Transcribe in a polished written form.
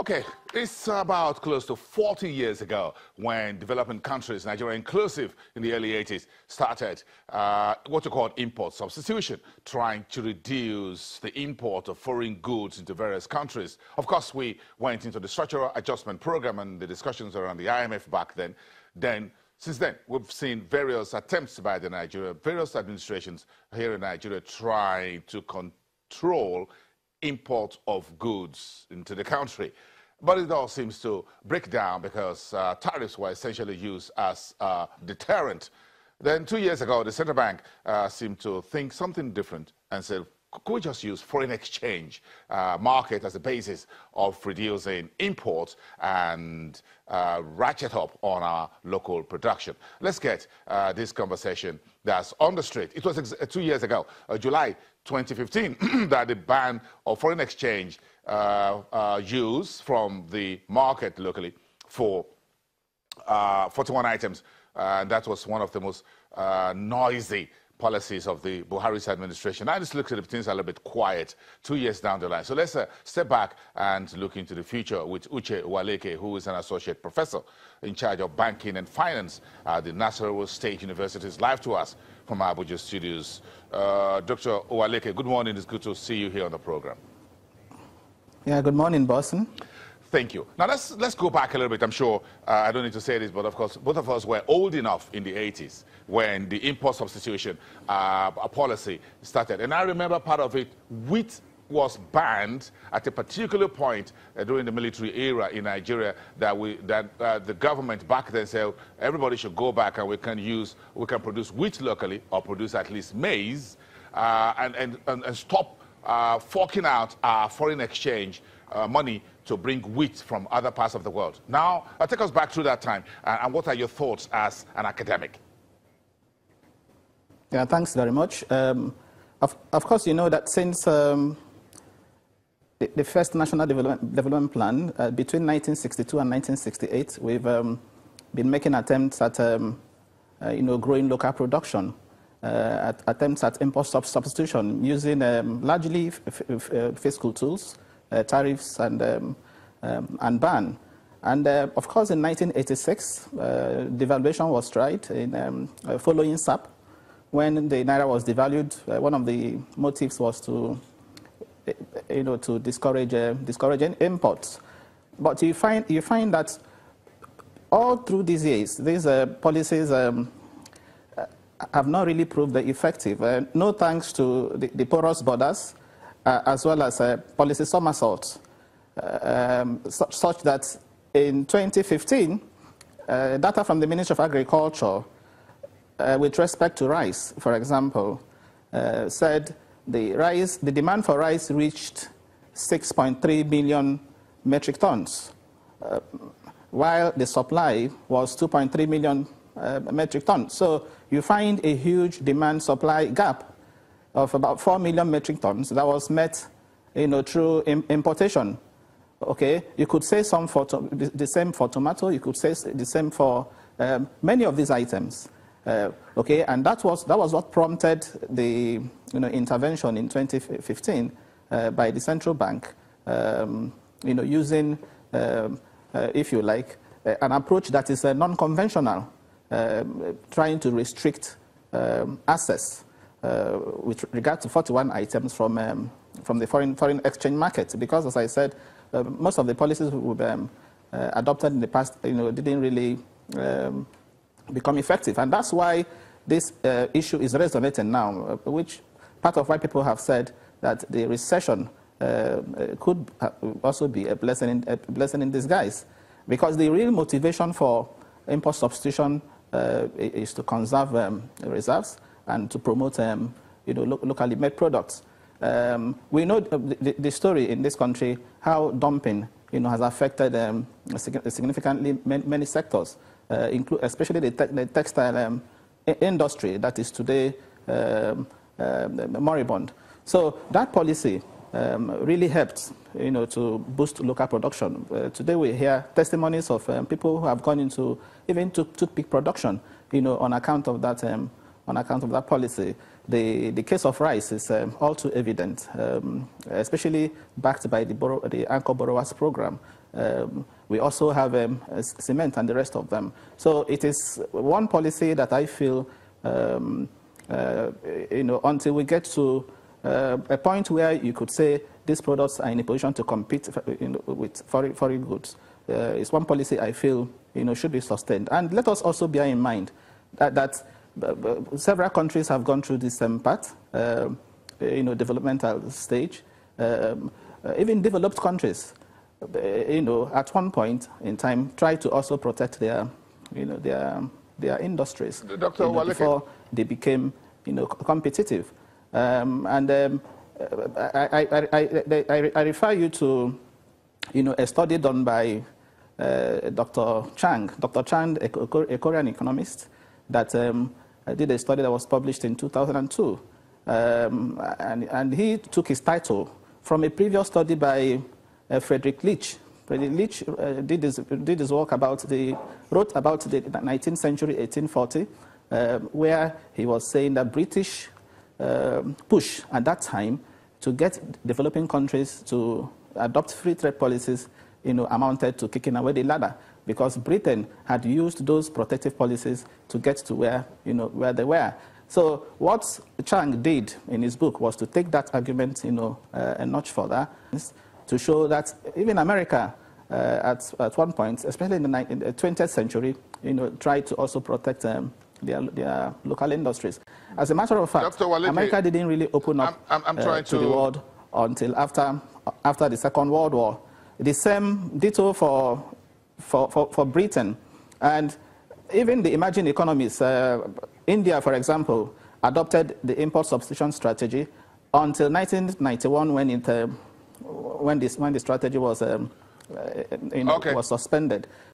Okay, it's about close to 40 years ago when developing countries, Nigeria inclusive in the early 80s, started what you call import substitution, trying to reduce the import of foreign goods into various countries. Of course, we went into the structural adjustment program and the discussions around the IMF back then. Since then, we've seen various attempts by various administrations here in Nigeria trying to control import of goods into the country. But it all seems to break down because tariffs were essentially used as a deterrent. Then 2 years ago, the central bank seemed to think something different and said, could we just use foreign exchange market as a basis of reducing imports and ratchet up on our local production? Let's get this conversation that's on the street. It was 2 years ago, July 2015, that the ban of foreign exchange use from the market locally for 41 items. That was one of the most noisy policies of the Buhari's administration. I just looked at the things a little bit quiet 2 years down the line. So let's step back and look into the future with Uche Uwaleke, who is an associate professor in charge of banking and finance at the Nasarawa State University, is live to us from our Abuja studios. Dr. Uwaleke, good morning. It's good to see you here on the program. Yeah, good morning, Boston. Thank you. Now, let's go back a little bit. I'm sure I don't need to say this, but of course, both of us were old enough in the 80s when the import substitution policy started. And I remember part of it, wheat was banned at a particular point during the military era in Nigeria that the government back then said everybody should go back and we can produce wheat locally or produce at least maize and stop forking out our foreign exchange money to bring wheat from other parts of the world. Now, take us back through that time, and what are your thoughts as an academic? Yeah, thanks very much. Of course, you know that since the first National Development Plan, between 1962 and 1968, we've been making attempts at growing local production, attempts at import substitution using largely fiscal tools, tariffs and ban. And of course, in 1986, devaluation was tried in following SAP. When the naira was devalued, one of the motives was to discourage imports. But you find that all through these years, these policies have not really proved effective. No thanks to the porous borders, as well as policy somersaults, such that in 2015, data from the Ministry of Agriculture with respect to rice, for example, said the demand for rice reached 6.3 million metric tons, while the supply was 2.3 million metric tons. So you find a huge demand-supply gap of about 4 million metric tons that was met, through importation. Okay, you could say the same for tomato. You could say the same for many of these items. Okay, and that was what prompted the intervention in 2015 by the central bank. Using, if you like, an approach that is non-conventional, trying to restrict access with regard to 41 items from the foreign exchange market, because, as I said, most of the policies we've adopted in the past, didn't really become effective, and that's why this issue is resonating now. Which part of why people have said that the recession could also be a blessing in disguise, because the real motivation for import substitution is to conserve reserves and to promote, locally made products. We know the story in this country, how dumping, has affected significantly many sectors, especially the textile industry that is today moribund. So that policy really helped, to boost local production. Today we hear testimonies of people who have gone into even toothpick production, on account of that policy. The case of rice is all too evident, especially backed by the Anchor Borrowers Program. We also have cement and the rest of them. So it is one policy that I feel, until we get to a point where you could say these products are in a position to compete with foreign goods, is one policy I feel should be sustained. And let us also bear in mind that several countries have gone through this same path, developmental stage. Even developed countries, at one point in time, try to also protect their industries before they became, competitive. I refer you to, a study done by Dr. Chang. Dr. Chang, a Korean economist, that did a study that was published in 2002, and he took his title from a previous study by Friedrich Leach. Friedrich Leach did his work wrote about the 19th century, 1840, where he was saying that British push at that time to get developing countries to adopt free trade policies, amounted to kicking away the ladder, because Britain had used those protective policies to get to where they were. So what Chang did in his book was to take that argument, a notch further, to show that even America, at one point, especially in the 20th century, tried to also protect their local industries. As a matter of fact, America didn't really open up to the world until after the Second World War. The same ditto for Britain. And even the emerging economies, India, for example, adopted the import substitution strategy until 1991, when the strategy was was suspended.